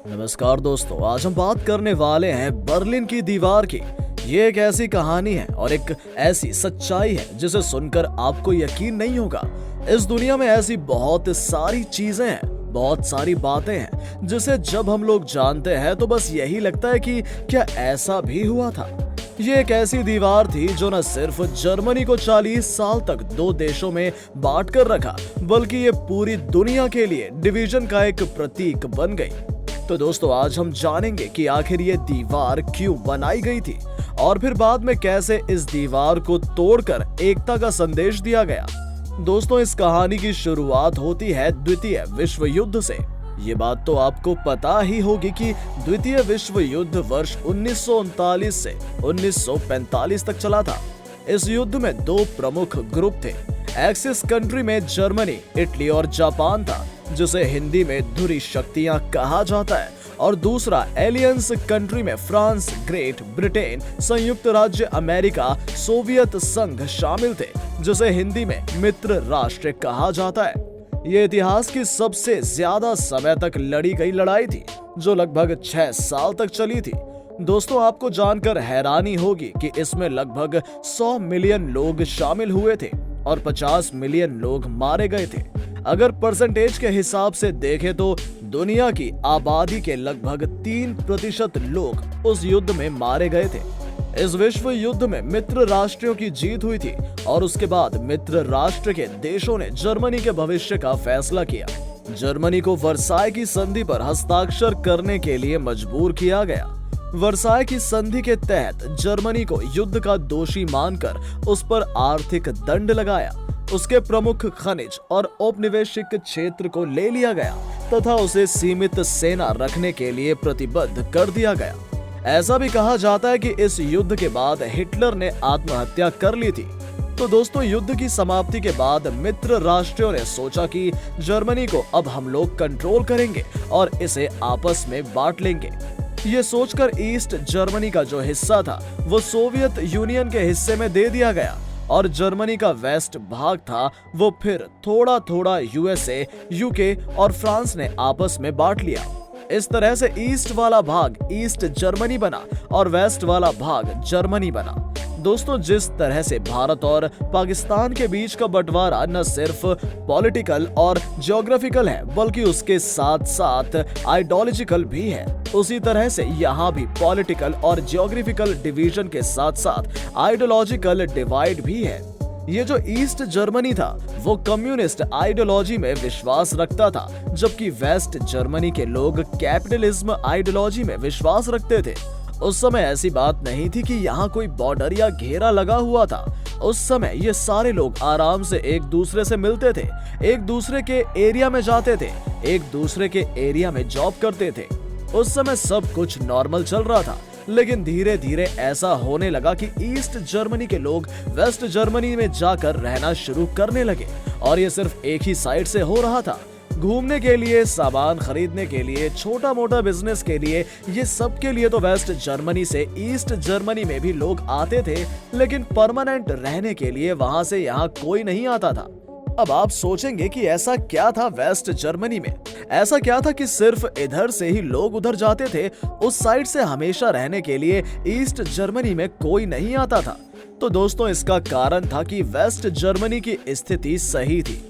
नमस्कार दोस्तों, आज हम बात करने वाले हैं बर्लिन की दीवार की। ये एक ऐसी कहानी है और एक ऐसी सच्चाई है जिसे सुनकर आपको यकीन नहीं होगा। इस दुनिया में ऐसी बहुत सारी चीजें हैं, बहुत सारी बातें हैं जिसे जब हम लोग जानते हैं तो बस यही लगता है कि क्या ऐसा भी हुआ था। ये एक ऐसी दीवार थी जो न सिर्फ जर्मनी को 40 साल तक दो देशों में बांट कर रखा, बल्कि ये पूरी दुनिया के लिए डिवीजन का एक प्रतीक बन गई। तो दोस्तों, आज हम जानेंगे कि आखिर ये दीवार क्यों बनाई गई थी और फिर बाद में कैसे इस दीवार को तोड़कर एकता का संदेश दिया गया। दोस्तों, इस कहानी की शुरुआत होती है द्वितीय विश्व युद्ध से। ये बात तो आपको पता ही होगी कि द्वितीय विश्व युद्ध वर्ष 1939 से 1945 तक चला था। इस युद्ध में दो प्रमुख ग्रुप थे। एक्सिस कंट्री में जर्मनी, इटली और जापान था, जिसे हिंदी में धुरी शक्तियां कहा जाता है, और दूसरा एलियंस कंट्री में फ्रांस, ग्रेट ब्रिटेन, संयुक्त राज्य अमेरिका, सोवियत संघ शामिल थे, जिसे हिंदी में मित्र राष्ट्र कहा जाता है। ये इतिहास की सबसे ज्यादा समय तक लड़ी गई लड़ाई थी, जो लगभग 6 साल तक चली थी। दोस्तों, आपको जानकर हैरानी होगी कि इसमें लगभग 100 मिलियन लोग शामिल हुए थे और 50 मिलियन लोग मारे गए थे। अगर परसेंटेज के हिसाब से देखें तो दुनिया की आबादी के लगभग 3% लोग उस युद्ध में मारे गए थे। इस विश्व युद्ध में मित्र राष्ट्रों की जीत हुई थी और उसके बाद मित्र राष्ट्र के देशों ने जर्मनी के भविष्य का फैसला किया। जर्मनी को वर्साई की संधि पर हस्ताक्षर करने के लिए मजबूर किया गया। वर्साई की संधि के तहत जर्मनी को युद्ध का दोषी मानकर उस पर आर्थिक दंड लगाया। उसके प्रमुख खनिज और औपनिवेशिक क्षेत्र को ले लिया गया तथा उसे सीमित सेना रखने के लिए प्रतिबद्ध कर दिया गया। ऐसा भी कहा जाता है कि इस युद्ध के बाद हिटलर ने आत्महत्या कर ली थी। तो दोस्तों, युद्ध की समाप्ति के बाद मित्र राष्ट्रों ने सोचा कि जर्मनी को अब हम लोग कंट्रोल करेंगे और इसे आपस में बांट लेंगे। ये सोचकर ईस्ट जर्मनी का जो हिस्सा था वो सोवियत यूनियन के हिस्से में दे दिया गया और जर्मनी का वेस्ट भाग था वो फिर थोड़ा थोड़ा यूएसए, यूके और फ्रांस ने आपस में बांट लिया। इस तरह से ईस्ट वाला भाग ईस्ट जर्मनी बना और वेस्ट वाला भाग जर्मनी बना। दोस्तों, जिस तरह से भारत और पाकिस्तान के बीच का बंटवारा न सिर्फ पॉलिटिकल और ज्योग्राफिकल है, बल्कि उसके साथ साथ आइडियोलॉजिकल भी है, उसी तरह से यहाँ भी पॉलिटिकल और ज्योग्राफिकल डिवीजन के साथ साथ आइडियोलॉजिकल डिवाइड भी है। ये जो ईस्ट जर्मनी था वो कम्युनिस्ट आइडियोलॉजी में विश्वास रखता था, जबकि वेस्ट जर्मनी के लोग कैपिटलिज्म आइडियोलॉजी में विश्वास रखते थे। उस समय ऐसी बात नहीं थी कि यहाँ कोई बॉर्डर या घेरा लगा हुआ था। उस समय ये सारे लोग आराम से एक दूसरे से मिलते थे, एक दूसरे के एरिया में जाते थे, एक दूसरे के एरिया में जॉब करते थे। उस समय सब कुछ नॉर्मल चल रहा था, लेकिन धीरे धीरे ऐसा होने लगा कि ईस्ट जर्मनी के लोग वेस्ट जर्मनी में जाकर रहना शुरू करने लगे और ये सिर्फ एक ही साइड से हो रहा था। घूमने के लिए, सामान खरीदने के लिए, छोटा मोटा बिजनेस के लिए, ये सब के लिए तो वेस्ट जर्मनी से ईस्ट जर्मनी में भी लोग आते थे, लेकिन परमानेंट रहने के लिए वहां से यहाँ कोई नहीं आता था। अब आप सोचेंगे कि ऐसा क्या था वेस्ट जर्मनी में? ऐसा क्या था कि सिर्फ इधर से ही लोग उधर जाते थे, उस साइड से हमेशा रहने के लिए ईस्ट जर्मनी में कोई नहीं आता था? तो दोस्तों, इसका कारण था कि वेस्ट जर्मनी की स्थिति सही थी।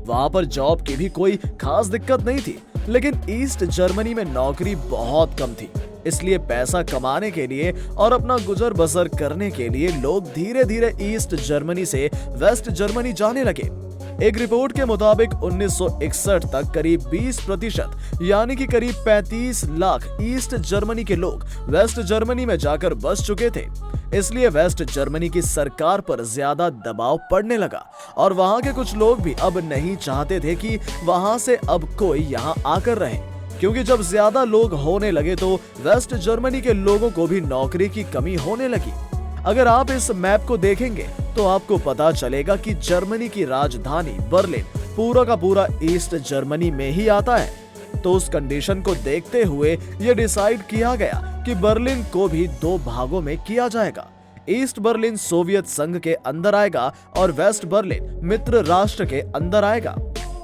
वहां पर जॉब की भी कोई खास दिक्कत नहीं थी, लेकिन ईस्ट जर्मनी में नौकरी बहुत कम थी। इसलिए पैसा कमाने के लिए और अपना गुजर बसर करने के लिए लोग धीरे धीरे ईस्ट जर्मनी से वेस्ट जर्मनी जाने लगे। एक रिपोर्ट के मुताबिक 1961 तक करीब 20% यानी कि करीब 35 लाख ईस्ट जर्मनी के लोग वेस्ट जर्मनी में जाकर बस चुके थे। इसलिए वेस्ट जर्मनी की सरकार पर ज्यादा दबाव पड़ने लगा और वहां के कुछ लोग भी अब नहीं चाहते थे कि वहां से अब कोई यहां आकर रहे, क्योंकि जब ज्यादा लोग होने लगे तो वेस्ट जर्मनी के लोगों को भी नौकरी की कमी होने लगी। अगर आप इस मैप को देखेंगे तो आपको पता चलेगा कि जर्मनी की राजधानी बर्लिन पूरा का पूरा ईस्ट जर्मनी में ही आता है। तो उस कंडीशन को देखते हुए ये डिसाइड किया गया कि बर्लिन को भी दो भागों में किया जाएगा। ईस्ट बर्लिन सोवियत संघ के अंदर आएगा और वेस्ट बर्लिन मित्र राष्ट्र के अंदर आएगा।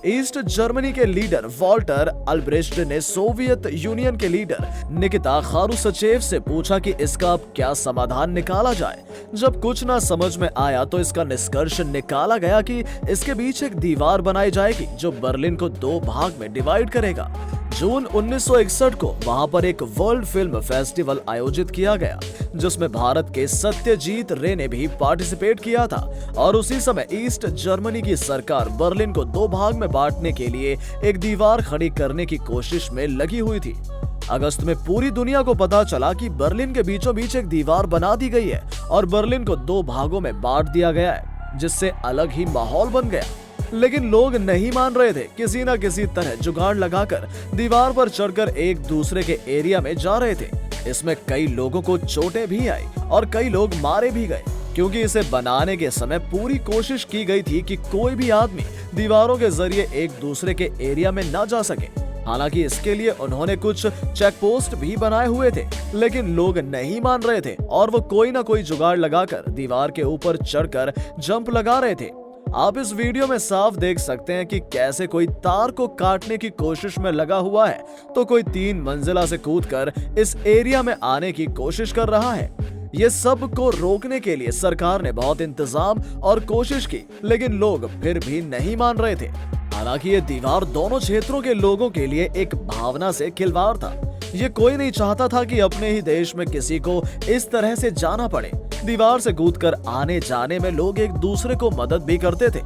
ईस्ट जर्मनी के लीडर वॉल्टर अल्ब्रेcht ने सोवियत यूनियन के लीडर निकिता खारुसचेव से पूछा कि इसका अब क्या समाधान निकाला जाए। जब कुछ ना समझ में आया तो इसका निष्कर्ष निकाला गया कि इसके बीच एक दीवार बनाई जाएगी जो बर्लिन को 2 भाग में डिवाइड करेगा। जून 1961 को वहां पर एक वर्ल्ड फिल्म फेस्टिवल आयोजित किया गया जिसमें भारत के सत्यजीत रे ने भी पार्टिसिपेट किया था और उसी समय ईस्ट जर्मनी की सरकार बर्लिन को 2 भाग में बांटने के लिए एक दीवार खड़ी करने की कोशिश में लगी हुई थी। अगस्त में पूरी दुनिया को पता चला कि बर्लिन के बीचों बीच एक दीवार बना दी गई है और बर्लिन को 2 भागों में बांट दिया गया है, जिससे अलग ही माहौल बन गया। लेकिन लोग नहीं मान रहे थे। किसी न किसी तरह जुगाड़ लगाकर दीवार पर चढ़कर एक दूसरे के एरिया में जा रहे थे। इसमें कई लोगों को चोटें भी आई और कई लोग मारे भी गए, क्योंकि इसे बनाने के समय पूरी कोशिश की गई थी कि कोई भी आदमी दीवारों के जरिए एक दूसरे के एरिया में न जा सके। हालांकि इसके लिए उन्होंने कुछ चेक पोस्ट भी बनाए हुए थे, लेकिन लोग नहीं मान रहे थे और वो कोई ना कोई जुगाड़ लगाकर दीवार के ऊपर चढ़कर जंप लगा रहे थे। आप इस वीडियो में साफ देख सकते हैं कि कैसे कोई तार को काटने की कोशिश में लगा हुआ है तो कोई 3 मंजिला से कूदकर इस एरिया में आने की कोशिश कर रहा है। ये सब को रोकने के लिए सरकार ने बहुत इंतजाम और कोशिश की, लेकिन लोग फिर भी नहीं मान रहे थे। हालांकि ये दीवार दोनों क्षेत्रों के लोगों के लिए एक भावना से खिलवाड़ था। ये कोई नहीं चाहता था कि अपने ही देश में किसी को इस तरह से जाना पड़े। दीवार से कूदकर आने जाने में लोग एक दूसरे को मदद भी करते थे।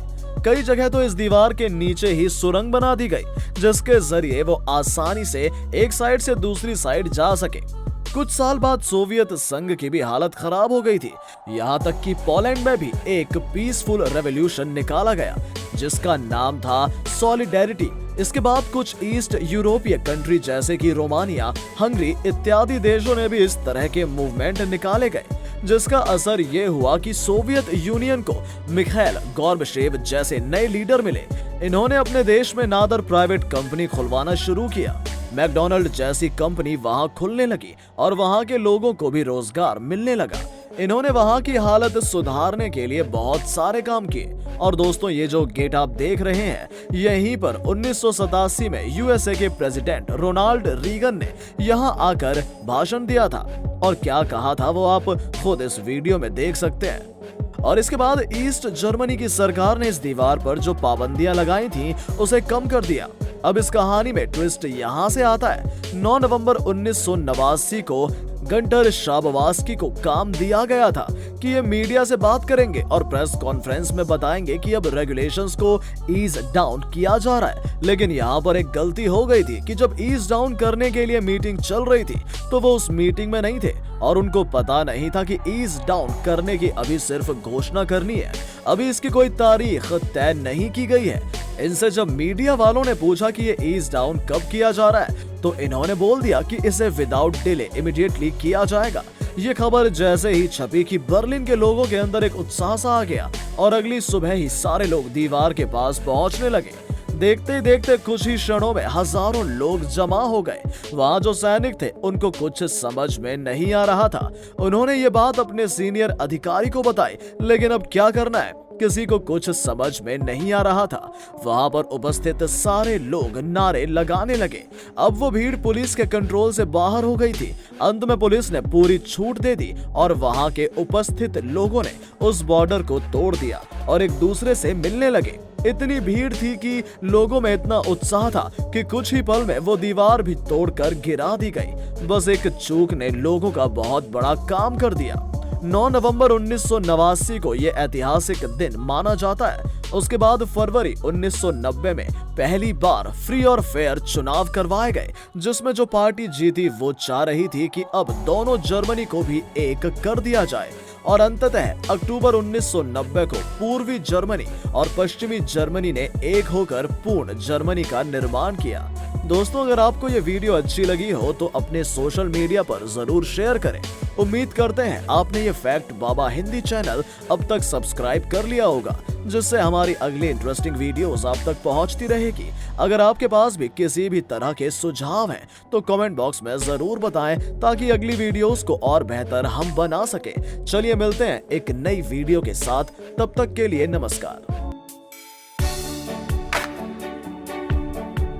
कई जगह तो इस दीवार के नीचे ही सुरंग बना दी गई, जिसके जरिए वो आसानी से एक साइड से दूसरी साइड जा सके। कुछ साल बाद सोवियत संघ की भी हालत खराब हो गई थी। यहाँ तक कि पोलैंड में भी एक पीसफुल रेवोल्यूशन निकाला गया जिसका नाम था सॉलिडेरिटी। इसके बाद कुछ ईस्ट यूरोपीय कंट्री जैसे कि रोमानिया, हंगरी इत्यादि देशों ने भी इस तरह के मूवमेंट निकाले गए, जिसका असर ये हुआ कि सोवियत यूनियन को मिखाइल गोर्बाचेव जैसे नए लीडर मिले। इन्होंने अपने देश में नादर प्राइवेट कंपनी खुलवाना शुरू किया। मैकडॉनल्ड जैसी कंपनी वहां खुलने लगी और वहां के लोगों को भी रोजगार मिलने लगा। इन्होंने वहां की हालत सुधारने के लिए बहुत सारे काम किए। और दोस्तों, ये जो गेट आप देख रहे हैं, यहीं पर 1987 में यूएसए के प्रेसिडेंट रोनाल्ड रीगन ने यहां आकर भाषण दिया था और क्या कहा था वो आप खुद इस वीडियो में देख सकते हैं। और इसके बाद ईस्ट जर्मनी की सरकार ने इस दीवार पर जो पाबंदियां लगाई थी उसे कम कर दिया। अब इस कहानी में ट्विस्ट यहाँ से आता है। 9 नवंबर 1989 को गंटर शाबवास्की को काम दिया गया था कि ये मीडिया से बात करेंगे और प्रेस कॉन्फ्रेंस में बताएंगे कि अब रेगुलेशंस को ईज डाउन किया जा रहा है। लेकिन यहाँ पर एक गलती हो गई थी कि जब ईज डाउन करने के लिए मीटिंग चल रही थी तो वो उस मीटिंग में नहीं थे और उनको पता नहीं था कि ईज डाउन करने की अभी सिर्फ घोषणा करनी है, अभी इसकी कोई तारीख तय नहीं की गई है। इनसे जब मीडिया वालों ने पूछा कि ये ईज डाउन कब किया जा रहा है तो इन्होंने बोल दिया कि इसे विदाउट डिले इमीडिएटली किया जाएगा। ये खबर जैसे ही छपी कि बर्लिन के लोगों के अंदर एक उत्साह सा आ गया और अगली सुबह ही सारे लोग दीवार के पास पहुंचने लगे। देखते ही देखते कुछ ही क्षणों में हजारों लोग जमा हो गए। वहाँ जो सैनिक थे उनको कुछ समझ में नहीं आ रहा था। उन्होंने ये बात अपने सीनियर अधिकारी को बताई, लेकिन अब क्या करना है किसी को कुछ समझ में नहीं आ रहा था। वहां पर उपस्थित सारे लोग नारे लगाने लगे। अब वो भीड़ पुलिस के कंट्रोल से बाहर हो गई थी। अंत में पुलिस ने पूरी छूट दे दी और वहां के उपस्थित लोगों ने उस बॉर्डर को तोड़ दिया और एक दूसरे से मिलने लगे। इतनी भीड़ थी कि लोगों में इतना उत्साह था कि कुछ ही पल में वो दीवार भी तोड़कर गिरा दी गई। बस एक चूक ने लोगों का बहुत बड़ा काम कर दिया। 9 नवंबर 1989 को ये ऐतिहासिक दिन माना जाता है। उसके बाद फरवरी 1990 में पहली बार फ्री और फेयर चुनाव करवाए गए, जिसमें जो पार्टी जीती वो चाह रही थी कि अब दोनों जर्मनी को भी एक कर दिया जाए। और अंततः अक्टूबर 1990 को पूर्वी जर्मनी और पश्चिमी जर्मनी ने एक होकर पूर्ण जर्मनी का निर्माण किया। दोस्तों, अगर आपको ये वीडियो अच्छी लगी हो तो अपने सोशल मीडिया पर जरूर शेयर करें। उम्मीद करते हैं आपने ये फैक्ट बाबा हिंदी चैनल अब तक सब्सक्राइब कर लिया होगा, जिससे हमारी अगली इंटरेस्टिंग वीडियोस आप तक पहुंचती रहेगी। अगर आपके पास भी किसी भी तरह के सुझाव हैं तो कमेंट बॉक्स में जरूर बताएं, ताकि अगली वीडियोस को और बेहतर हम बना सके। चलिए मिलते हैं एक नई वीडियो के साथ, तब तक के लिए नमस्कार।